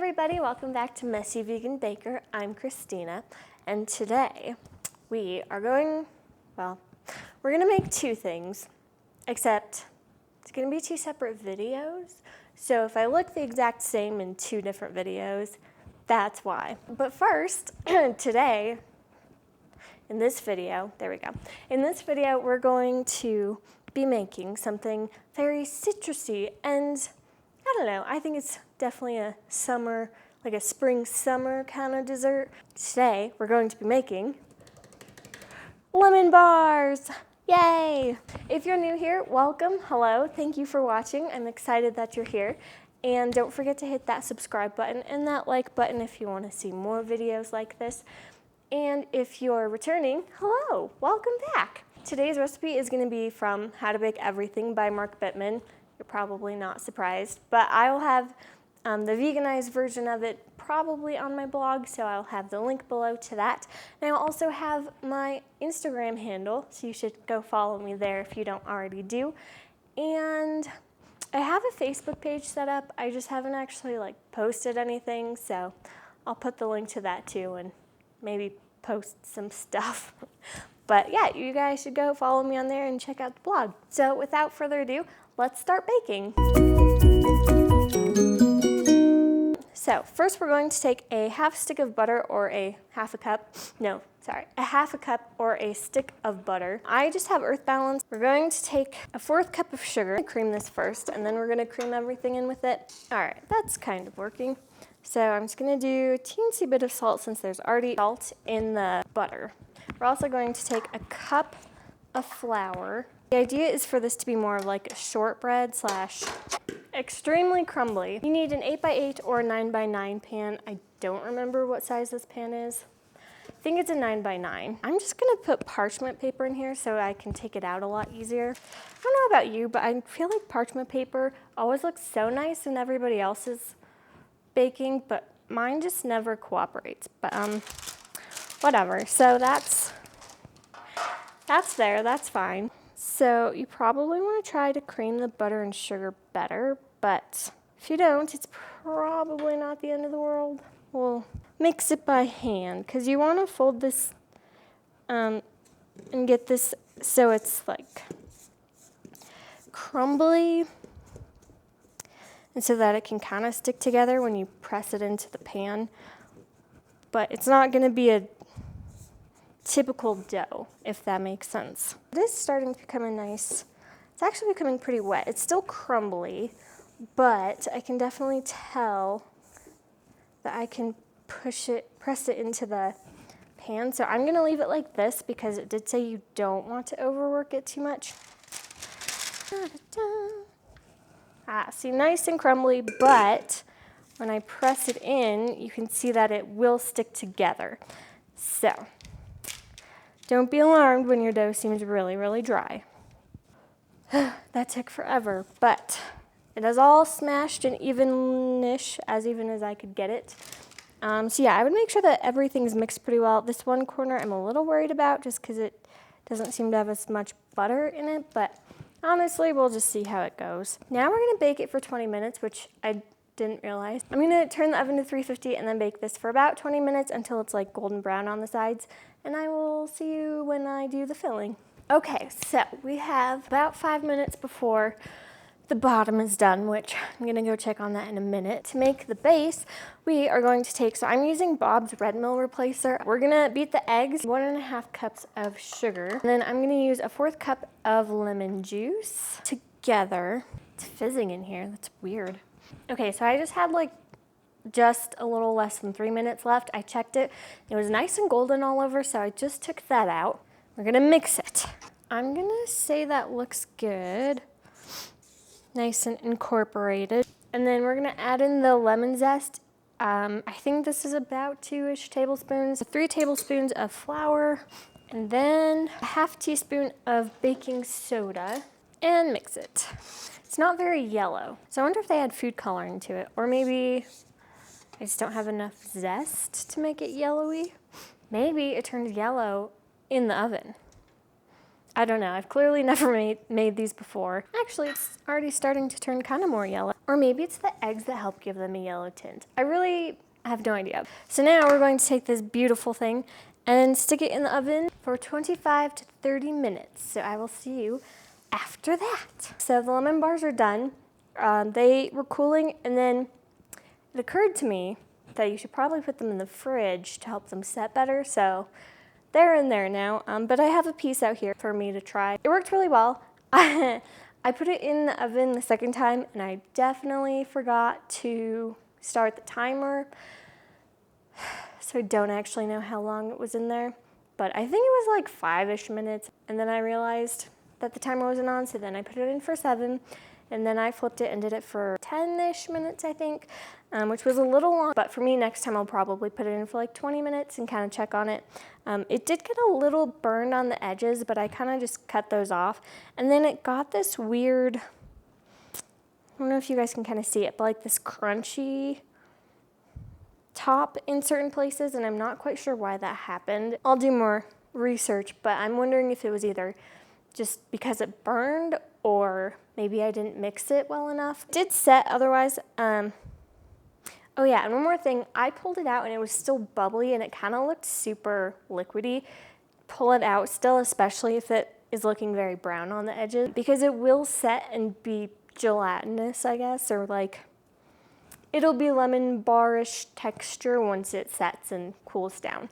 everybody, welcome back to Messy Vegan Baker. I'm Christina, and today we're going to make two things, except it's going to be two separate videos. So if I look the exact same in two different videos, that's why. But first, today, in this video, in this video, we're going to be making something very citrusy, and I don't know, I think it's definitely a summer, like a spring summer kind of dessert. Today, we're going to be making lemon bars. Yay! If you're new here, welcome, hello, thank you for watching. I'm excited that you're here. And don't forget to hit that subscribe button and that like button if you want to see more videos like this. And if you're returning, hello, welcome back. Today's recipe is going to be from How to Bake Everything by Mark Bittman. You're probably not surprised, but I will have the veganized version of it probably on my blog, so I'll have the link below to that. And I'll also have my Instagram handle, so you should go follow me there if you don't already do. And I have a Facebook page set up. I just haven't actually posted anything, so I'll put the link to that too and maybe post some stuff. But yeah, you guys should go follow me on there and check out the blog. So without further ado, let's start baking. So first we're going to take a half stick of butter or a half a cup or a stick of butter. I just have earth balance. We're going to take a 1/4 cup of sugar. Cream this first, and then we're gonna cream everything in with it. All right, that's kind of working. So I'm just gonna do a teensy bit of salt since there's already salt in the butter. We're also going to take a cup of flour. The idea is for this to be more of like a shortbread slash extremely crumbly. You need an 8x8 or 9x9 pan. I don't remember what size this pan is. I think it's a 9x9. I'm just gonna put parchment paper in here so I can take it out a lot easier. I don't know about you, but I feel like parchment paper always looks so nice when everybody else is baking, but mine just never cooperates. But whatever. So that's there, that's fine. So you probably want to try to cream the butter and sugar better, but if you don't, it's probably not the end of the world. We'll mix it by hand because you want to fold this and get this so it's like crumbly and so that it can kind of stick together when you press it into the pan. But it's not going to be a typical dough, if that makes sense. It is starting to become it's actually becoming pretty wet. It's still crumbly, but I can definitely tell that I can press it into the pan. So I'm gonna leave it like this because it did say you don't want to overwork it too much. See, nice and crumbly, but when I press it in, you can see that it will stick together. So don't be alarmed when your dough seems really, really dry. That took forever, but it is all smashed and even-ish, as even as I could get it. So yeah, I would make sure that everything's mixed pretty well. This one corner I'm a little worried about just because it doesn't seem to have as much butter in it, but honestly, we'll just see how it goes. Now we're gonna bake it for 20 minutes, which I didn't realize. I'm gonna turn the oven to 350 and then bake this for about 20 minutes until it's like golden brown on the sides, and I will see you when I do the filling. Okay, so we have about 5 minutes before the bottom is done, which I'm gonna go check on that in a minute. To make the base, we are going to take, so I'm using Bob's Red Mill Replacer. We're gonna beat the eggs, 1.5 cups of sugar, and then I'm gonna use a 1/4 cup of lemon juice together. It's fizzing in here, that's weird. Okay, so I just had just a little less than 3 minutes left. I checked it. It was nice and golden all over, so I just took that out. We're gonna mix it. I'm gonna say that looks good. Nice and incorporated. And then we're gonna add in the lemon zest. I think this is about 2-ish tablespoons. 3 tablespoons of flour, and then a 1/2 teaspoon of baking soda, and mix it. It's not very yellow, so I wonder if they add food coloring to it, or maybe I just don't have enough zest to make it yellowy. Maybe it turns yellow in the oven. I don't know, I've clearly never made these before. Actually, it's already starting to turn kind of more yellow. Or maybe it's the eggs that help give them a yellow tint. I have no idea. So now we're going to take this beautiful thing and stick it in the oven for 25 to 30 minutes. So I will see you after that. So the lemon bars are done. They were cooling, and then it occurred to me that you should probably put them in the fridge to help them set better. So they're in there now, but I have a piece out here for me to try. It worked really well. I put it in the oven the second time, and I definitely forgot to start the timer. So I don't actually know how long it was in there, but I think it was like 5-ish minutes. And then I realized that the timer wasn't on, so then I put it in for 7, and then I flipped it and did it for 10-ish minutes, I think, which was a little long. But for me, next time I'll probably put it in for like 20 minutes and kind of check on it. It did get a little burned on the edges, but I kind of just cut those off. And then it got this weird, I don't know if you guys can kind of see it, but like this crunchy top in certain places, and I'm not quite sure why that happened. I'll do more research, but I'm wondering if it was either just because it burned or maybe I didn't mix it well enough. It did set otherwise. Oh yeah, and one more thing, I pulled it out and it was still bubbly and it kind of looked super liquidy. Pull it out still, especially if it is looking very brown on the edges, because it will set and be gelatinous, I guess, or like it'll be lemon bar-ish texture once it sets and cools down.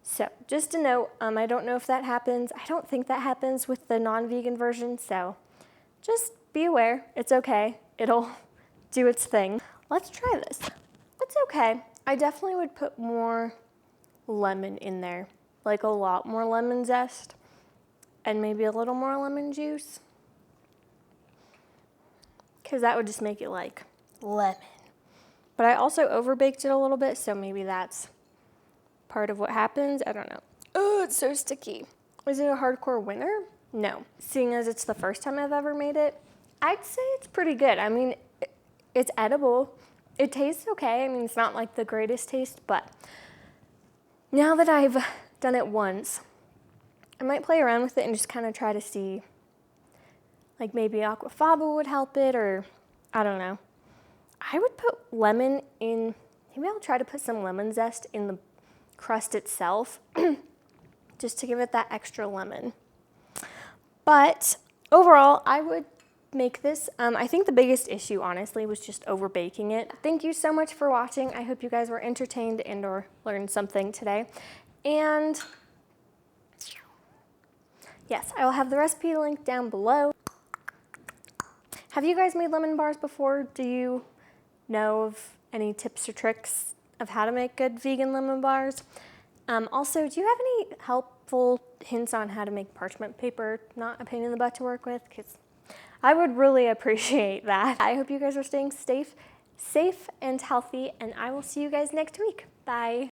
So just a note, I don't know if that happens. I don't think that happens with the non-vegan version, so just be aware. It's okay. It'll do its thing. Let's try this. It's okay. I definitely would put more lemon in there, like a lot more lemon zest and maybe a little more lemon juice, because that would just make it like lemon. But I also overbaked it a little bit, so maybe that's part of what happens. I don't know. Oh, it's so sticky. Is it a hardcore winner? No. Seeing as it's the first time I've ever made it, I'd say it's pretty good. I mean, it's edible. It tastes okay. I mean, it's not like the greatest taste, but now that I've done it once, I might play around with it and just kind of try to see, like maybe aquafaba would help it, or I don't know. I would put lemon in, maybe I'll try to put some lemon zest in the crust itself, just to give it that extra lemon. But overall, I would make this. I think the biggest issue, honestly, was just over baking it. Thank you so much for watching. I hope you guys were entertained and or learned something today. And yes, I will have the recipe linked down below. Have you guys made lemon bars before? Do you know of any tips or tricks of how to make good vegan lemon bars? Also, do you have any helpful hints on how to make parchment paper not a pain in the butt to work with? Because I would really appreciate that. I hope you guys are staying safe and healthy, and I will see you guys next week. Bye.